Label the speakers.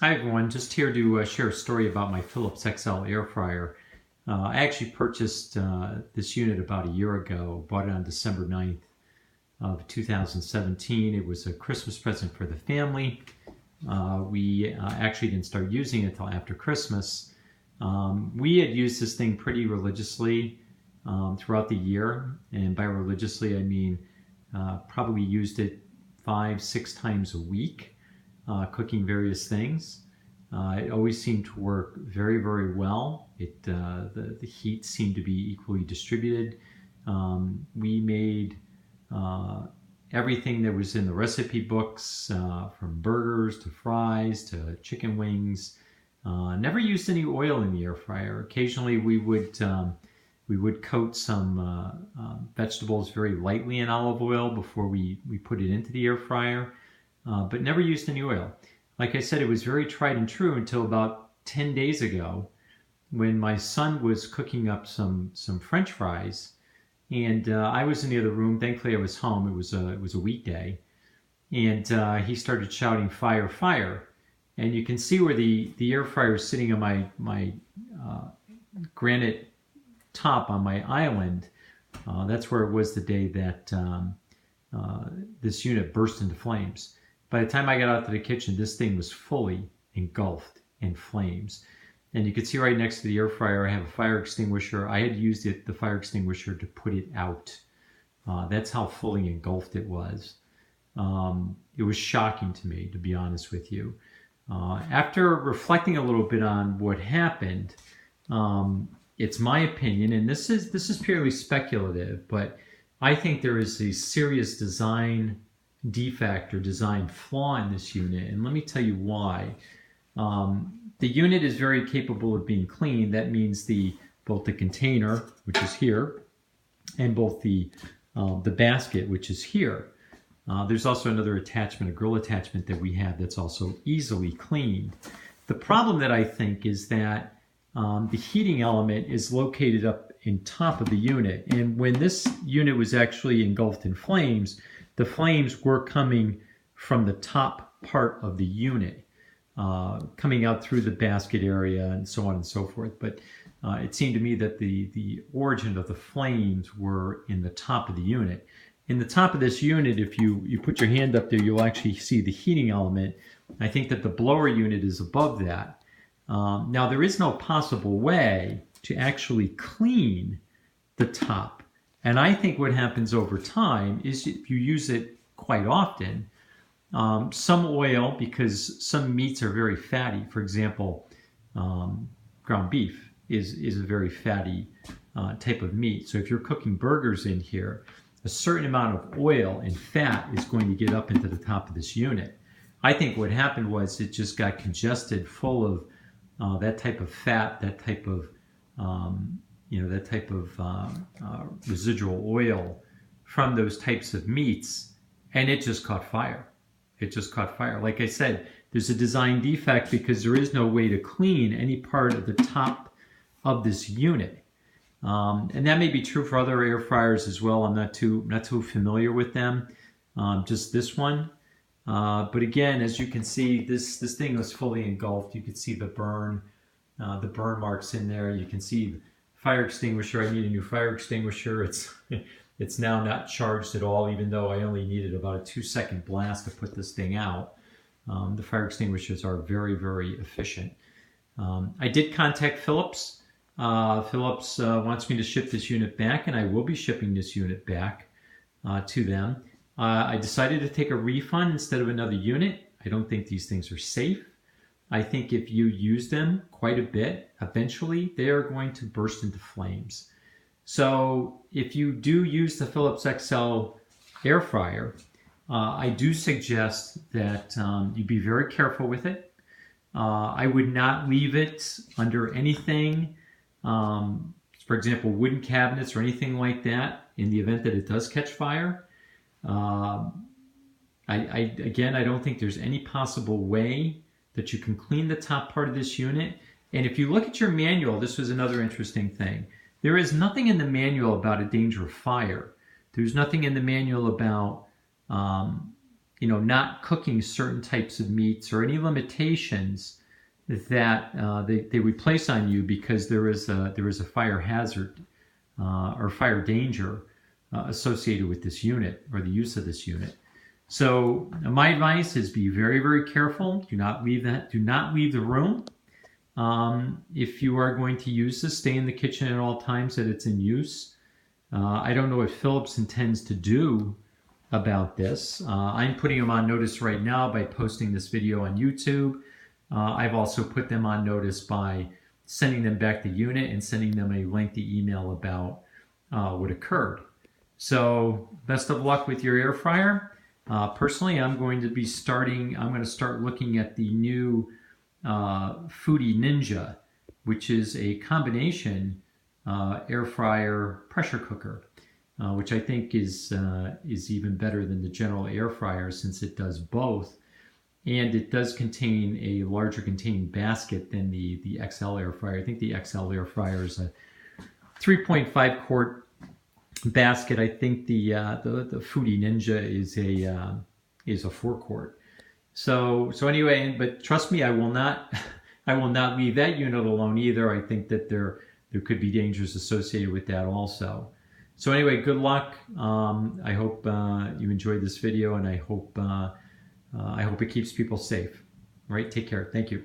Speaker 1: Hi everyone, just here to share a story about my Philips XL air fryer. I actually purchased this unit about a year ago, bought it on December 9th of 2017. It was a Christmas present for the family. We actually didn't start using it until after Christmas. We had used this thing pretty religiously throughout the year, and by religiously I mean probably used it 5-6 times a week. Cooking various things. It always seemed to work very, very well. The heat seemed to be equally distributed. We made everything that was in the recipe books, from burgers to fries to chicken wings. Never used any oil in the air fryer. Occasionally we would coat some vegetables very lightly in olive oil before we put it into the air fryer. But never used any oil. Like I said, it was very tried and true until about 10 days ago when my son was cooking up some French fries, and I was in the other room. Thankfully, I was home. It was a weekday, and he started shouting, "Fire, fire!" And you can see where the air fryer is sitting on my granite top on my island. That's where it was the day that this unit burst into flames. By the time I got out to the kitchen, this thing was fully engulfed in flames. And you can see right next to the air fryer, I have a fire extinguisher. I had used the fire extinguisher to put it out. That's how fully engulfed it was. It was shocking to me, to be honest with you. After reflecting a little bit on what happened, it's my opinion, and this is purely speculative, but I think there is a serious design defect or design flaw in this unit, and let me tell you why. The unit is very capable of being cleaned. That means both the container, which is here, and both the basket, which is here. There's also another attachment, a grill attachment that we have that's also easily cleaned. The problem that I think is that the heating element is located up in top of the unit, and when this unit was actually engulfed in flames, the flames were coming from the top part of the unit, coming out through the basket area and so on and so forth. But it seemed to me that the origin of the flames were in the top of the unit. In the top of this unit, if you put your hand up there, you'll actually see the heating element. I think that the blower unit is above that. Now, there is no possible way to actually clean the top. And I think what happens over time is if you use it quite often, some oil, because some meats are very fatty. For example, ground beef is a very fatty type of meat. So if you're cooking burgers in here, a certain amount of oil and fat is going to get up into the top of this unit. I think what happened was it just got congested full of that type of fat, that type of residual oil from those types of meats, and it just caught fire. It just caught fire. Like I said, there's a design defect because there is no way to clean any part of the top of this unit. And that may be true for other air fryers as well. I'm not too familiar with them, just this one. But again, as you can see, this thing was fully engulfed. You can see the burn marks in there. You can see fire extinguisher. I need a new fire extinguisher. It's now not charged at all, even though I only needed about a 2-second blast to put this thing out. The fire extinguishers are very, very efficient. I did contact Philips. Philips wants me to ship this unit back, and I will be shipping this unit back to them. I decided to take a refund instead of another unit. I don't think these things are safe. I think if you use them quite a bit, eventually they are going to burst into flames. So if you do use the Philips XL air fryer, I do suggest that you be very careful with it. I would not leave it under anything, for example, wooden cabinets or anything like that, in the event that it does catch fire. Again, I don't think there's any possible way that you can clean the top part of this unit. And if you look at your manual, this was another interesting thing. There is nothing in the manual about a danger of fire. There's nothing in the manual about, not cooking certain types of meats or any limitations that they would place on you because there is a fire hazard or fire danger associated with this unit or the use of this unit. So my advice is be very, very careful. Do not leave the room. If you are going to use this, stay in the kitchen at all times that it's in use. I don't know what Philips intends to do about this. I'm putting them on notice right now by posting this video on YouTube. I've also put them on notice by sending them back the unit and sending them a lengthy email about what occurred. So best of luck with your air fryer. Personally, I'm going to start looking at the new Foodie Ninja, which is a combination air fryer pressure cooker, which I think is even better than the general air fryer since it does both, and it does contain a larger containing basket than the XL air fryer. I think the XL air fryer is a 3.5 quart basket. I think the Foodie Ninja is a 4 quart. So anyway, but trust me, I will not leave that unit alone either. I think that there could be dangers associated with that also. So anyway, good luck. I hope you enjoyed this video, and I hope it keeps people safe. All right, take care. Thank you.